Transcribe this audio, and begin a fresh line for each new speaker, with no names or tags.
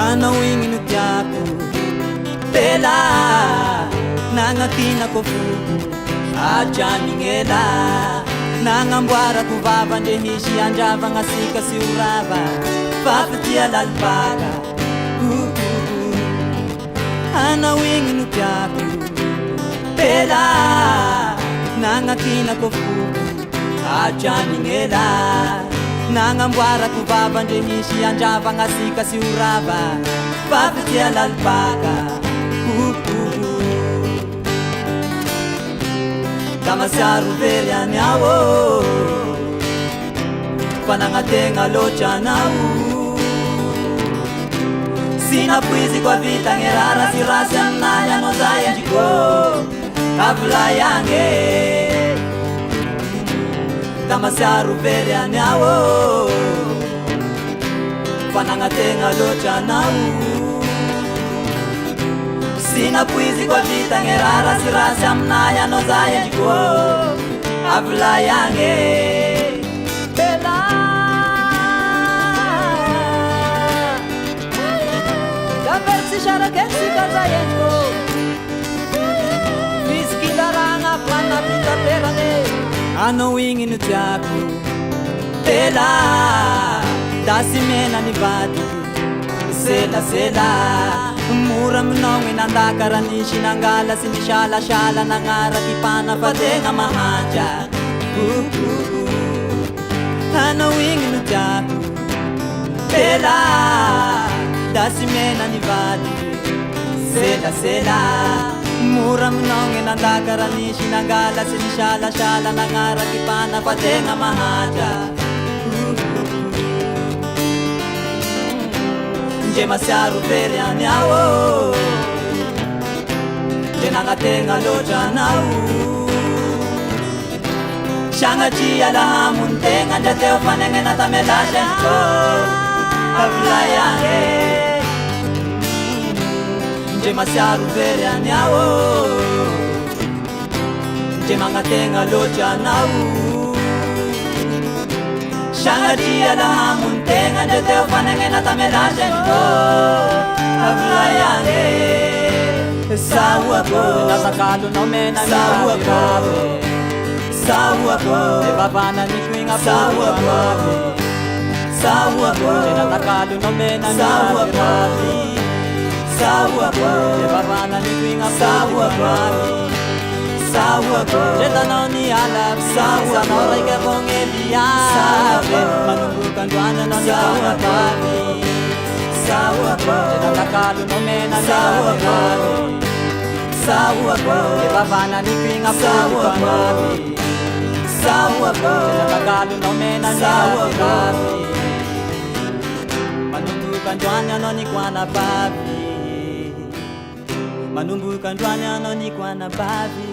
Anao igny no tiako Bela Nagnatinako foko Adramignela Nagnamboarako vava Ndrehisy andravagna sika sy orava Fafatia lalipaka Anao igny no tiako Bela Nagnatinako foko Adramignela Nagnamboarako vava Ndrehisy andravagna sika sy orava Fafatia lalipaka Tamasiaro very any ao Fanagnategna loatra anao Sinapoizy koa vita gny rasy rasy aminay anao zay andriko Avolay agny Tamasiaro very any ao Fanagnategna loatra anao Sinapoizy koa vita gny rasy rasy aminay anao zay andriko Avolay agny Bela Gavery tsy saraketsika zay andriko Misy kilaragna panapitaterane Anao igny no tiako Bela Dasy mena ny vadiko Sela sela Mora aminao gny nandakara nisy nangala sy nisalasala Nagnaraky panafategna mahanja Anao igny no tiako Bela Dasy mena ny vadiko Sela sela Mora aminao gny nandakara nisy nangala sy nisalasala Nagnaraky panafategna mahanja Nje masiaro very any ao Nje nagnategna loatra anao Sagnatria lahamontegna Ndra teo fanegnena tamelasy andriko Avolay agny Nje masiaro very any ao Nje magnategna loatra anao Sagnatria lahamontegna Ndra teo fanegnena tamelasy andriko Avolay agny Sahoako Nasakalonao mena Sahoako Sahoako Evavana nikoigna Sahoako Sahoako Nasakalonao mena Sahoako Sahoako Evavana nikoigna Sahoako Sahoako Retanao ni alap Sanao raika kong eliave Manumbuk androana nao ni Sahoako Sahoako Nasakalonao mena Sahoako Sahoako Evavana nikoigna Sahoako Sahoako Nasakalonao mena Sahoako Manumbuk androana nao ni kwana babi Manumbuk androana nao ni kwana babi